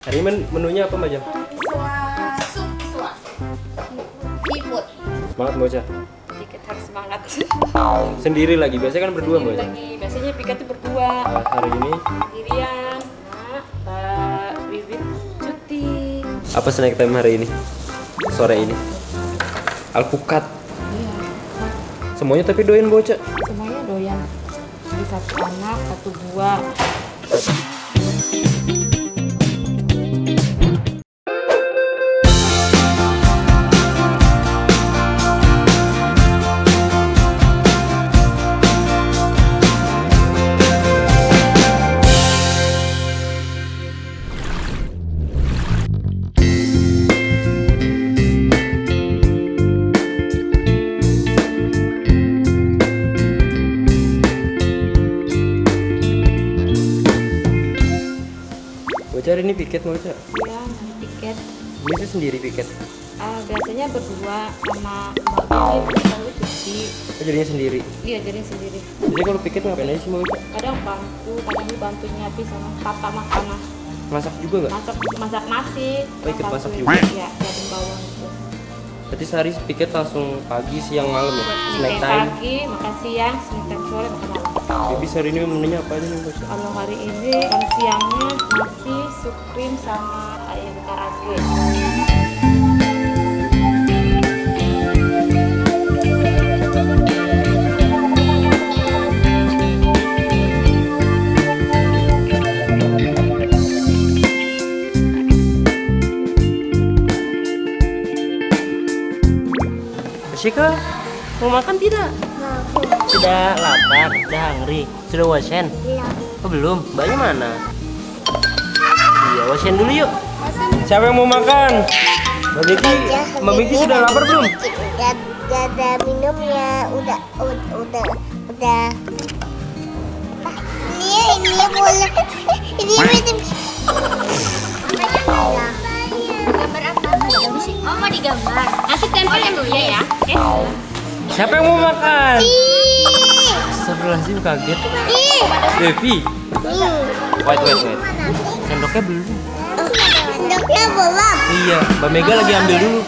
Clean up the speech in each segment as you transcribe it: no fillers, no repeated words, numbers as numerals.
Hari ini menunya apa Mbak Jam? Sup kiswa. Seafood. Semangat bocah. Dikit harus semangat. Sendiri lagi, biasanya kan berdua Mbak Jam. Lagi biasanya Pika tuh berdua. Hari ini Sendirian. Nah, Mbak Wiwit cuti. apa snack time hari ini? Sore ini. Alpukat. Iya. Semuanya tapi doyan bocah. Semuanya doyan. Jadi satu anak, satu buah. Bocah hari ini piket bocah. Iya, nyari tiket. Bisa sendiri piket. Biasanya berdua sama Mbak Wiwit selalu cuti. Oh, jadinya sendiri. Iya, jadi sendiri. Jadi kalau piket ngapain aja sih Mbak bocah? Kadang bantu, kadang dibantu nyiapin sama papa makanan. Masak juga nggak? Masak nasi. Oh, ikut bantuin. masak juga? Iya, jadi bawang gitu. Berarti sehari piket langsung pagi, siang, malam ya? Snack Snack time. pagi, makan siang, snack time sore, makan malam. Baby hari ini menunya apa aja nih bocah? Kalau hari ini makan siangnya nasi, sup krim sama ayam karage. Shika, mau makan tidak? Tidak lapar, tidak hungry. Sudah washen? Oh belum, mbaknya mana? Iya, washen dulu yuk. Siapa yang mau makan? Mbak Vicky sudah lapar belum? Gak ada minumnya, udah. Ini boleh, ini betul. Gambar apa? Oh, mau digambar. Nanti tempel yang dulu ya. Oke. Siapa yang mau makan? Astagfirullahaladzim, kaget. Devi. Wait. Sendoknya belum. Sendoknya belum. Iya, Mbak Mega lagi ambil dulu.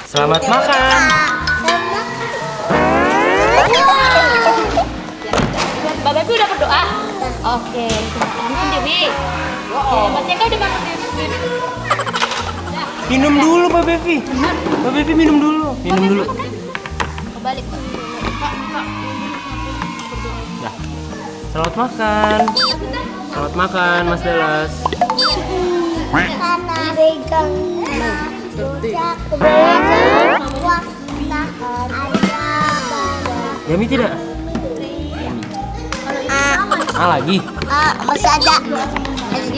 Selamat makan. Mbak Babi udah berdoa? Oke, mungkin Dewi. Oke, Mas Eka udah makan Dewi. Minum dulu Mbak Bevi. Mbak Bevi minum dulu. Minum dulu. Kebalik. Nah, selamat makan. Selamat makan Mas Delas. Yami tidak? Lagi? Masih ada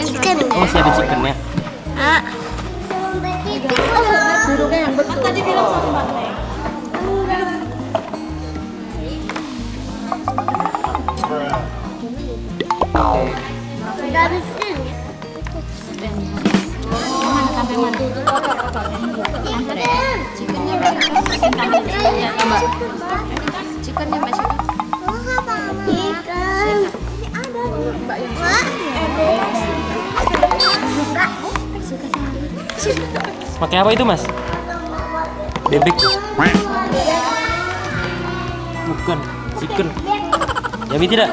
chicken. Oh, masih ada chickennya. Duduknya yang betul. Tadi bilang sama Mbak Neng. Sampai mana? Chickennya masih. Pakai apa itu Mas? Bebek. Bukan, chicken. Yami tidak?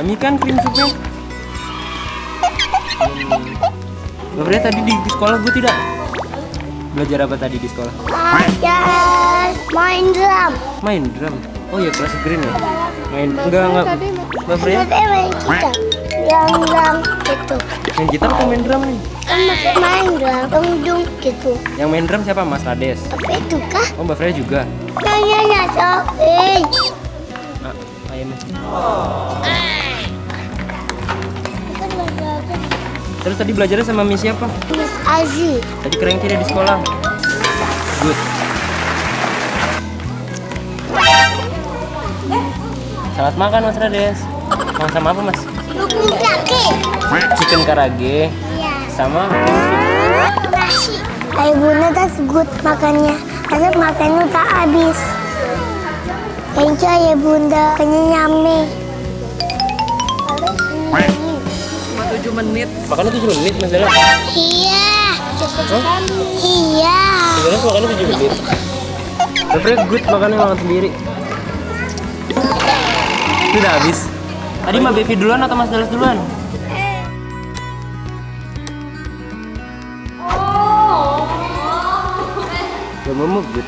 Yami kan cream supnya. Bapak tadi di sekolah gue tidak? Belajar apa tadi di sekolah? Main drum. Main drum. Oh ya, kelas green ya? Enggak. Mbak Freya? Main gitar. Yang gitu. Main gitar atau main drum nih? Main drum, dong gitu. Yang main drum siapa? Mas Rades? Apa itu kah? Oh, Mbak Freya juga? Tanya Sofi. Ayamnya. Terus tadi belajarnya sama Miss siapa? Miss Aziz. Tadi keren tidak di sekolah? Good. Selamat makan Mas Rades. Mau sama apa Mas? Lukmin kaki. Chicken karage Iya. sama Nasi. Ayah bunda tas good makannya. Asal makannya tak habis. Thank you ayah bunda. Kayaknya nyame. Cuma 7 menit. makannya 7 menit Mas Dela. Iya. Iya. Sebenarnya makannya 7 menit. Tapi good makannya makan sendiri. Sudah habis. Tadi Mbak Bevi duluan atau Mas Delas duluan? Belum mau good.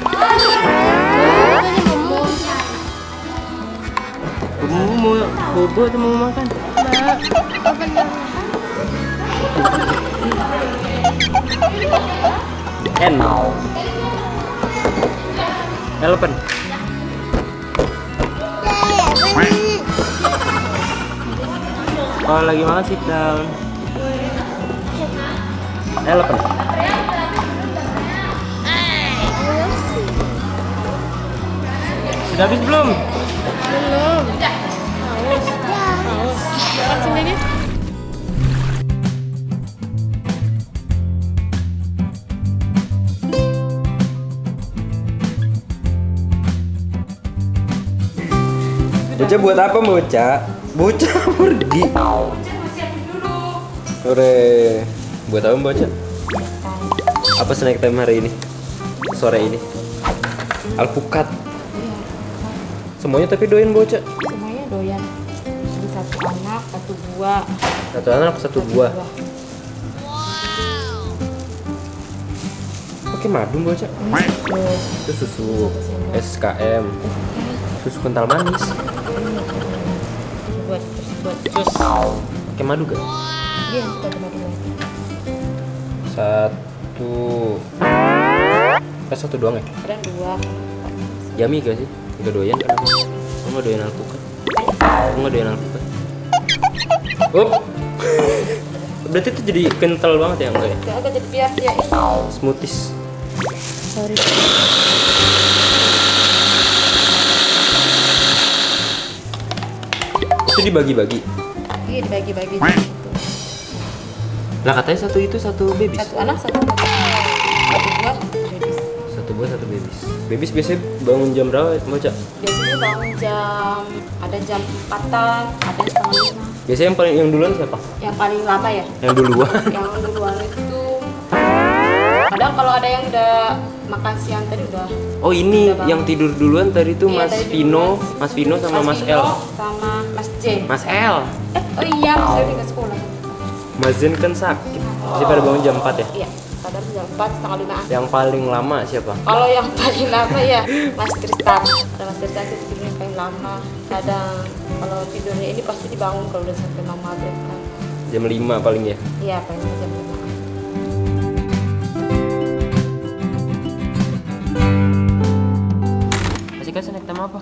Kamu mau bobo atau mau makan? N. Elephant. Kalau lagi makan sit down. Elephant. Sudah habis belum? Makan sendiri. Bocah buat apa bocah? Bocah pergi. Sore. Buat apa bocah? Apa snack time hari ini? Sore ini? Alpukat. Semuanya tapi doyan bocah. Semuanya doyan. Jadi satu anak, satu buah. Satu anak satu buah. Pakai madu bocah. Itu susu SKM. Susu kental manis. Buat jus. Pakai madu gak? Iya, suka teman-teman. Satu doang ya? Ada 2. Yummy gak sih? Gak doyan kenapa? Aku gak doyan alpukat. Aku gak doyan alpukat. Up. Berarti itu jadi kental banget ya enggak ya? Agak jadi biar dia Smoothies. sorry. Itu dibagi-bagi. Iya dibagi-bagi. Lah katanya satu itu satu babies. Satu anak, satu buah, babies. Satu buah satu babies. Babies biasanya bangun jam berapa bocah? Biasanya bangun ada jam 4-an, ada yang setengah 5. Biasanya yang duluan siapa? Yang paling lama ya? Yang duluan. Yang duluan itu kadang kalau ada yang udah makan siang tadi udah. Oh ini Udah bangun. yang tidur duluan tadi tuh Iya, Mas tadi Vino, dulu Mas Vino sama Mas Vino L. sama Mas J. Mas L. Oh iya, Mas J ke sekolah. Mas Zen kan sakit. Masih pada bangun jam 4 ya? Iya, kadang jam 4 setengah 5-an. Yang paling lama siapa? Kalau yang paling lama ya Mas Tristan. Ada Mas Tristan itu tidurnya paling lama. Kadang kalau tidurnya ini pasti dibangun kalau udah sampai mau maghrib kan. Jam 5 paling ya? Iya, paling jam 5. Masih kan snack time apa?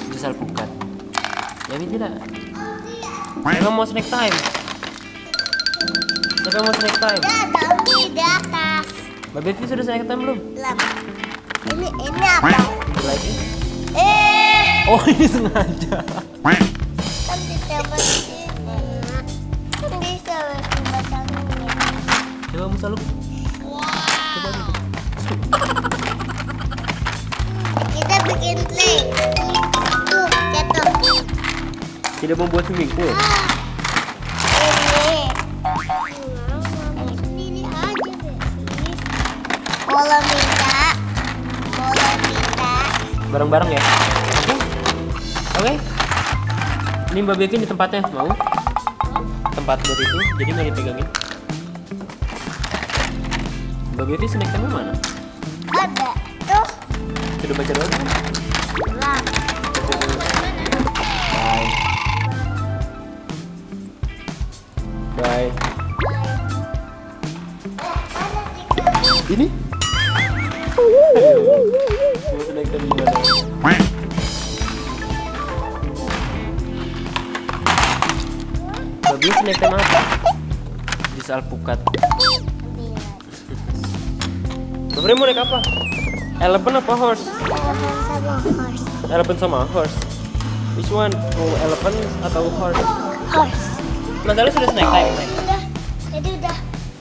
Jus alpukat. Yummy tidak? Iya. Siapa mau snack time? Siapa mau snack time? Tapi di atas. Mbak Bevi sudah snack time belum? Belum. Ini apa? Lagi? Eh, Oh ini sengaja. kan bisa begini. Kan bisa begini. Coba Musa lu. Coba dulu. Kita bikin play. Tuh, jatuh. Tidak mau buat swimming pool. Ini. Sendiri aja deh. Bola minta. Bola minta. Bareng-bareng ya. Oke. Ini Mbak Bevi di tempatnya mau? Tempat buat itu, jadi nggak dipegangin. Mbak Bevi snack time mana? Ada. Tuh. Sudah baca doa kan? Lah. Bye. Ini? Mau snack time gimana? Babi snack time apa? Jus alpukat. Mbak Fre mau naik apa? Elephant apa horse? Elephant sama horse. Elephant sama horse. Which one? Oh, elephant atau horse? Horse. Mas Dalo sudah snack time. Udah. Jadi udah.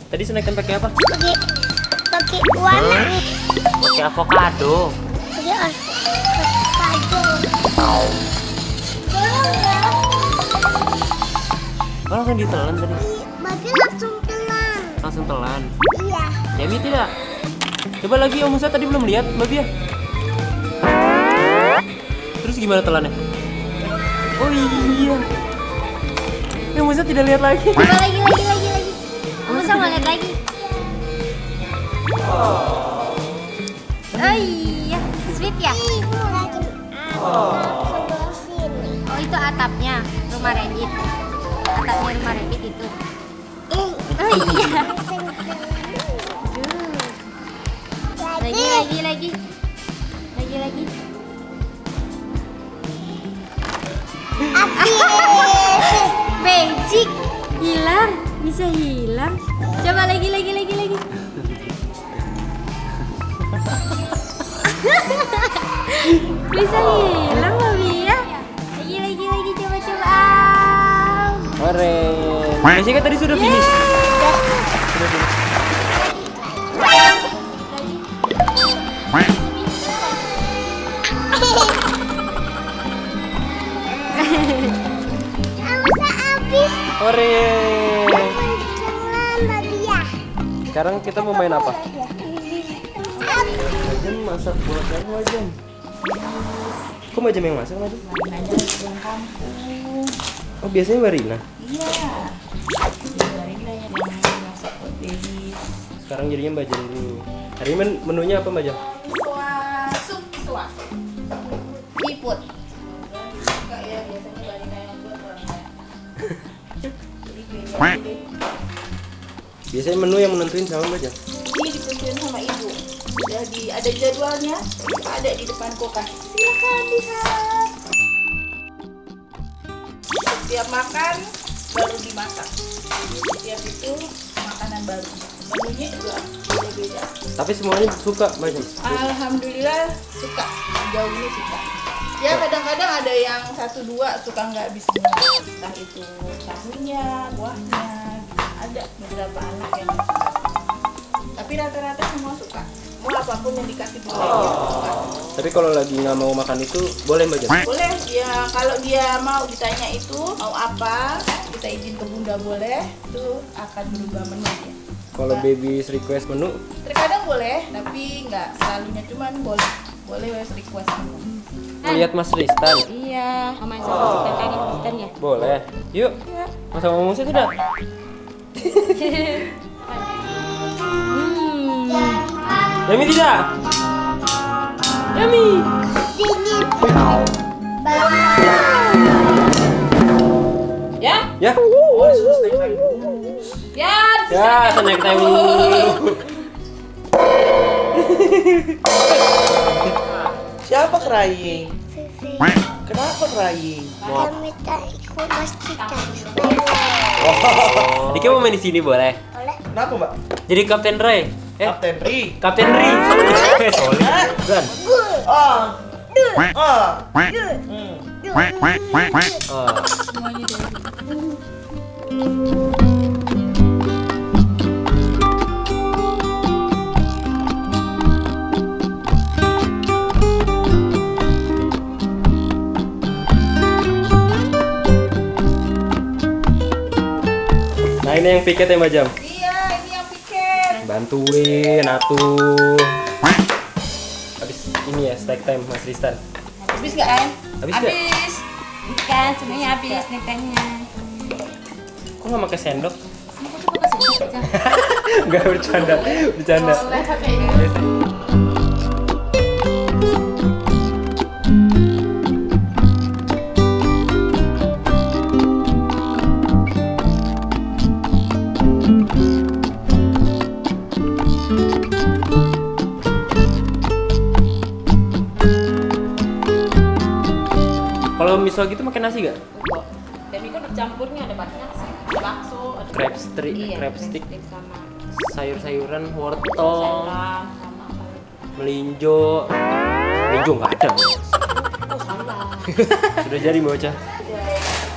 Tadi snack time pakai apa? Pakai warna nih. Pakai avocado. Pakai avocado. Boleh nggak? Oh, langsung ditelan tadi. Berarti langsung telan. Langsung telan. Iya. Yummy tidak? Coba lagi Om Musa tadi belum lihat Mbak Bia. Terus gimana telannya? Oh iya. Om Musa tidak lihat lagi. Coba lagi. Kamu sama lihat lagi. Oh iya, sweet ya? Oh itu atapnya rumah Rabbit. Atapnya rumah Rabbit itu. Oh iya. Lagi. Magic hilang, bisa hilang. Coba lagi. Bisa hilang Mami ya. Lagi coba. Orange. Jessica tadi sudah finish. Sudah finish. Bisa habis. Orange. Jangan lagi ya. Sekarang kita mau main apa? Majam masak buat apa Majam? Kok Majam yang masak Majam? Oh biasanya Marina? Iya. Marina yang masak buat baby. Sekarang jadinya Majam dulu. Hari ini menunya apa Majam? Sup kiswa. Siput. Enggak ya, biasanya Marina yang buat orang lain. Jadi beda deh. Biasanya menu yang menentuin sama Majam? Ini ditentuin sama ibu. Udah ada jadwalnya, ada di depan kulkas. Silakan lihat. Setiap makan baru dimasak. Setiap itu makanan baru. Menunya juga beda-beda. Tapi semuanya suka Majam? Alhamdulillah suka. Jauh ini suka. Ya kadang-kadang ada yang 1-2 suka nggak habis semua. Entah itu tahunya, buahnya, ada beberapa anak yang nggak suka. Tapi rata-rata semua suka. Mau apapun yang dikasih bunganya suka. Tapi kalau lagi nggak mau makan itu boleh Majam? Boleh ya, kalau dia mau ditanya itu mau apa, kita izin ke bunda boleh, itu akan berubah menunya. Kalau baby request menu, Terkadang boleh, tapi nggak selalunya, cuman boleh request menu. lihat Mas Tristan. Iya, sama yang sama si kakaknya Kristen ya. Boleh. Yuk. Mas sama Musa tidak? Yami tidak? Yami. Dingin. Ya? Ya. Ya, Ya, snack time dulu. Siapa crying? Vivi. Kenapa crying? Dia minta ikut Mas Cita. Dika mau main di sini boleh? Boleh? Kenapa mbak? Jadi Kapten Ray. Kapten Ri. Kapten Ri. Sorry. Gan. Oh. Oh. Oh. Nah ini yang piket ya Mbak Jam. iya ini yang piket. Bantuin atuh. Habis ini ya snack time Mas Tristan. Habis nggak kan? Habis nggak? Habis. Ikan semuanya habis nektarnya. Kok nggak pakai sendok? Aku coba kasih aja. Enggak bercanda, bercanda. Boleh pakai ini. Kalau miso gitu makan nasi gak? Demi kan bercampurnya ada banyak sih. Ada bakso, ada Crab stick, iya, crab stick, sama sayur-sayuran, wortel. sayuran sama apa? Melinjo. Melinjo nggak ada. Sudah jadi bocah.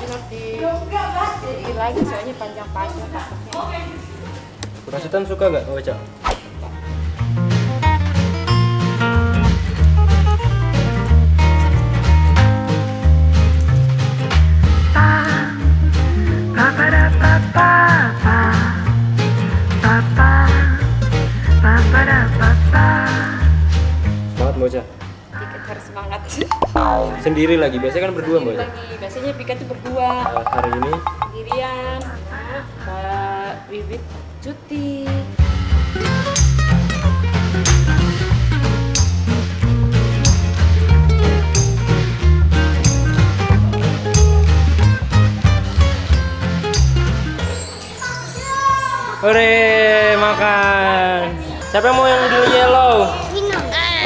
Nanti lagi soalnya panjang-panjang takutnya. Rasutan suka nggak bocah? Semangat bocah. Piket harus semangat. Sendiri lagi, biasanya kan berdua bocah. Lagi biasanya piket tuh berdua. Hari ini Sendirian. Mbak Wiwit cuti. Hore, makan. Siapa yang mau yang dulu yellow?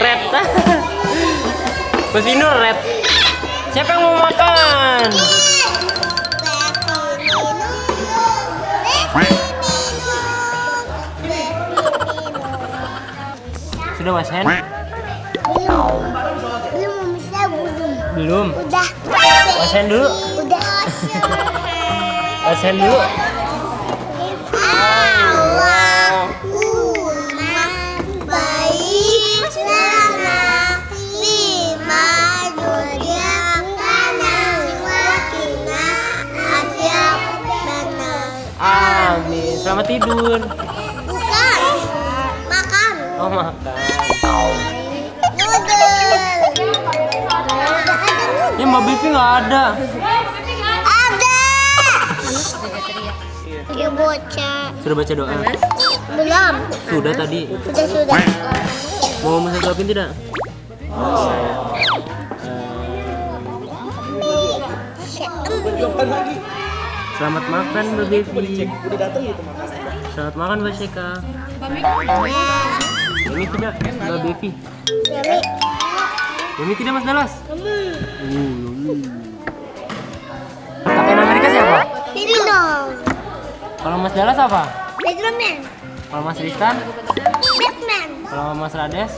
Red. Mas Vino red. Siapa yang mau makan? Sudah Mas Hen? Belum bisa belum. Belum. Udah. Mas Hen dulu. Udah. Mas Hen dulu. Amin. Selamat tidur. Bukan. Makan. Oh makan. Noodle. Ya Mbak Bivi nggak ada. Ada. Ya bocah. Sudah baca doa? Belum. Sudah tadi. Sudah. Mau Mas suapin tidak? Selamat makan Mbak Bevi. Udah datang gitu makasih. Selamat makan Mbak Sheka. Ini tidak Mbak Bevi. Ini tidak Mas Dalas. Kapten Amerika siapa? Pino. Kalau Mas Dalas apa? Spiderman. Kalau Mas Ristan? Batman. Kalau Mas Rades?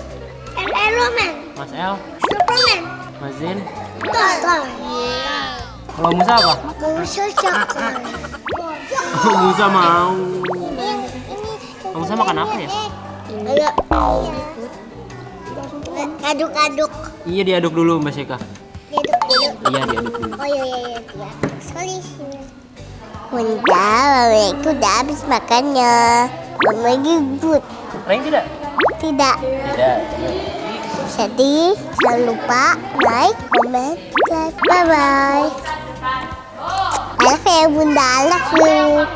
Iron Man. Mas El? Superman. Mas Zin? Thor. Kalau Musa apa? Musa coklat. Musa mau. Musa makan apa ya? Aduk-aduk. Iya diaduk dulu Mbak Sheka. Diaduk dulu. Iya diaduk dulu. Oh iya. Sorry. Bunda, Mama udah habis makannya. Mama ribut. Rain tidak? Tidak. Tidak. Jadi, jangan lupa like, comment, subscribe. Bye-bye. I love you, Bunda. I love you.